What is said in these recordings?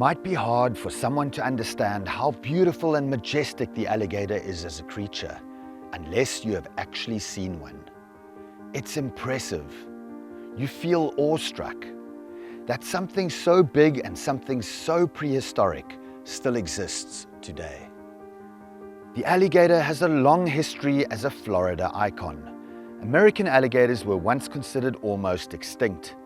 might be hard for someone to understand how beautiful and majestic the alligator is as a creature, unless you have actually seen one. It's impressive. You feel awestruck that something so big and something so prehistoric still exists today. The alligator has a long history as a Florida icon. American alligators were once considered almost extinct.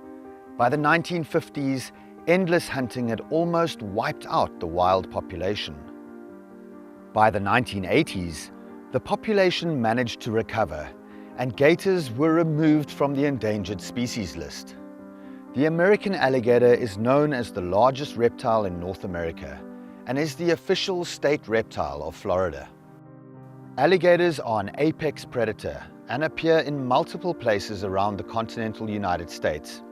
By the 1950s, endless hunting had almost wiped out the wild population. By the 1980s, the population managed to recover, and gators were removed from the endangered species list. The American alligator is known as the largest reptile in North America and is the official state reptile of Florida. Alligators are an apex predator and appear in multiple places around the continental United States,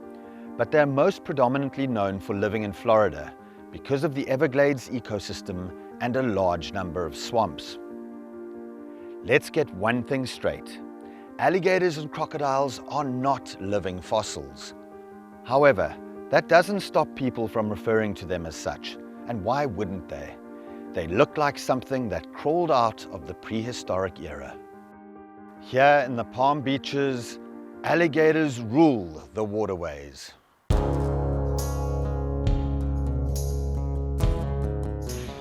but they're most predominantly known for living in Florida because of the Everglades ecosystem and a large number of swamps. Let's get one thing straight. Alligators and crocodiles are not living fossils. However, that doesn't stop people from referring to them as such, and why wouldn't they? They look like something that crawled out of the prehistoric era. Here in the Palm Beaches, alligators rule the waterways.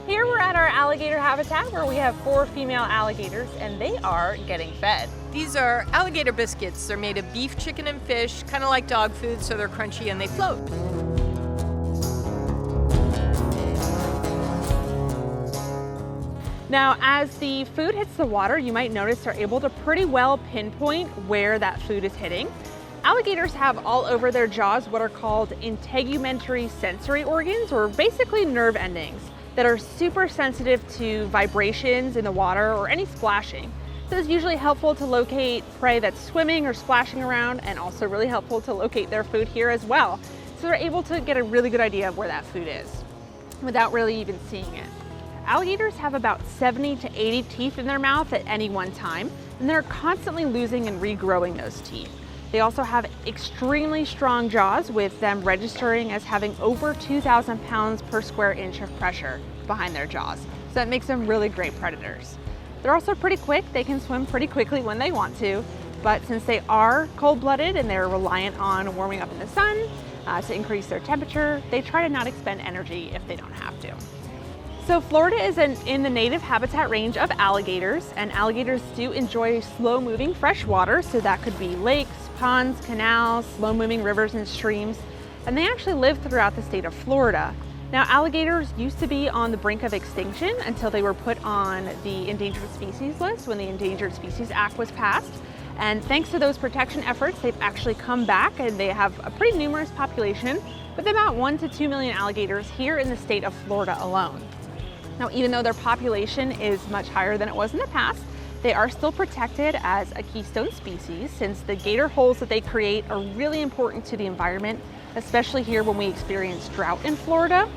Here we're at our alligator habitat where we have 4 female alligators and they are getting fed. These are alligator biscuits. They're made of beef, chicken, and fish, kind of like dog food, so they're crunchy and they float. Now, as the food hits the water, you might notice they're able to pretty well pinpoint where that food is hitting. Alligators have all over their jaws what are called integumentary sensory organs, or basically nerve endings, that are super sensitive to vibrations in the water or any splashing. So it's usually helpful to locate prey that's swimming or splashing around, and also really helpful to locate their food here as well. So they're able to get a really good idea of where that food is without really even seeing it. Alligators have about 70 to 80 teeth in their mouth at any one time, and they're constantly losing and regrowing those teeth. They also have extremely strong jaws, with them registering as having over 2,000 pounds per square inch of pressure behind their jaws. So that makes them really great predators. They're also pretty quick. They can swim pretty quickly when they want to, but since they are cold-blooded and they're reliant on warming up in the sun to increase their temperature, they try to not expend energy if they don't have to. So Florida is in the native habitat range of alligators, and alligators do enjoy slow-moving fresh water, so that could be lakes, ponds, canals, slow-moving rivers and streams, and they actually live throughout the state of Florida. Now, alligators used to be on the brink of extinction until they were put on the endangered species list when the Endangered Species Act was passed, and thanks to those protection efforts, they've actually come back, and they have a pretty numerous population with about 1 to 2 million alligators here in the state of Florida alone. Now, even though their population is much higher than it was in the past, they are still protected as a keystone species, since the gator holes that they create are really important to the environment, especially here when we experience drought in Florida.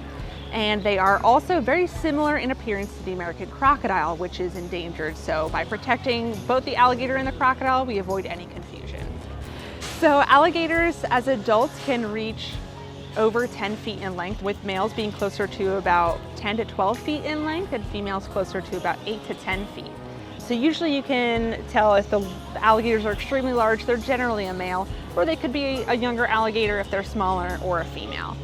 And they are also very similar in appearance to the American crocodile, which is endangered. So by protecting both the alligator and the crocodile, we avoid any confusion. So alligators as adults can reach over 10 feet in length, with males being closer to about 10 to 12 feet in length and females closer to about 8 to 10 feet. So usually you can tell if the alligators are extremely large, they're generally a male, or they could be a younger alligator if they're smaller, or a female.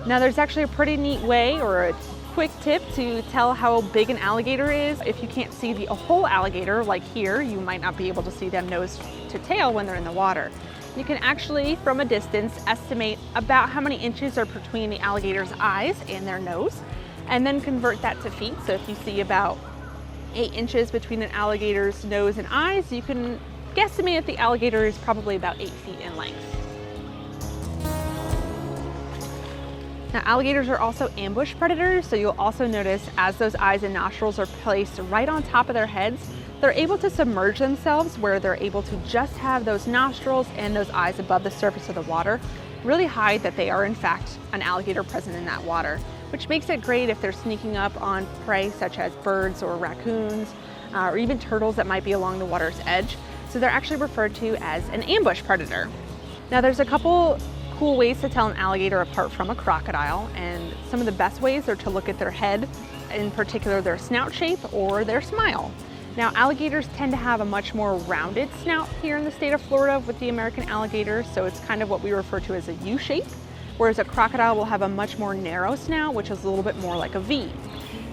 Now, there's actually a pretty neat way, or a quick tip to tell how big an alligator is. If you can't see the whole alligator, like here, you might not be able to see them nose to tail when they're in the water. You can actually, from a distance, estimate about how many inches are between the alligator's eyes and their nose, and then convert that to feet. So if you see about 8 inches between an alligator's nose and eyes, you can guesstimate that the alligator is probably about 8 feet in length. Now, alligators are also ambush predators, so you'll also notice as those eyes and nostrils are placed right on top of their heads, they're able to submerge themselves, where they're able to just have those nostrils and those eyes above the surface of the water, really hide that they are in fact an alligator present in that water, which makes it great if they're sneaking up on prey such as birds or raccoons, or even turtles that might be along the water's edge. So they're actually referred to as an ambush predator. Now, there's a couple cool ways to tell an alligator apart from a crocodile, and some of the best ways are to look at their head, in particular their snout shape or their smile. Now, alligators tend to have a much more rounded snout here in the state of Florida with the American alligator, so it's kind of what we refer to as a U shape, whereas a crocodile will have a much more narrow snout, which is a little bit more like a V.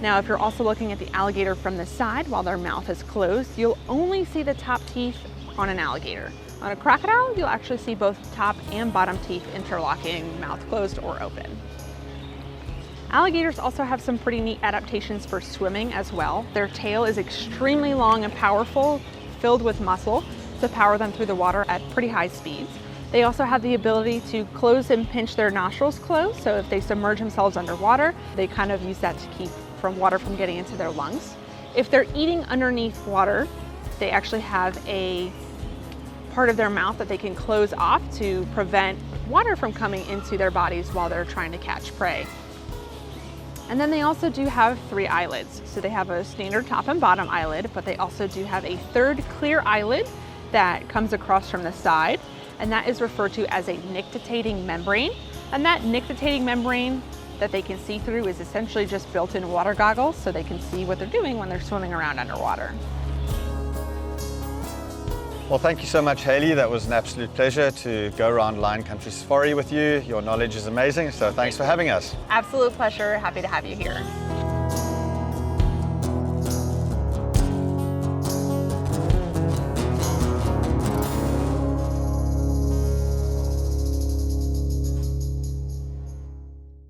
Now, if you're also looking at the alligator from the side while their mouth is closed, you'll only see the top teeth on an alligator. On a crocodile, you'll actually see both top and bottom teeth interlocking, mouth closed or open. Alligators also have some pretty neat adaptations for swimming as well. Their tail is extremely long and powerful, filled with muscle to power them through the water at pretty high speeds. They also have the ability to close and pinch their nostrils closed, so if they submerge themselves underwater, they kind of use that to keep water from getting into their lungs. If they're eating underneath water, they actually have a part of their mouth that they can close off to prevent water from coming into their bodies while they're trying to catch prey. And then they also do have 3 eyelids. So they have a standard top and bottom eyelid, but they also do have a third clear eyelid that comes across from the side, and that is referred to as a nictitating membrane. And that nictitating membrane that they can see through is essentially just built-in water goggles, so they can see what they're doing when they're swimming around underwater. Well, thank you so much, Haley. That was an absolute pleasure to go around Lion Country Safari with you. Your knowledge is amazing, so thanks for having us. Absolute pleasure. Happy to have you here.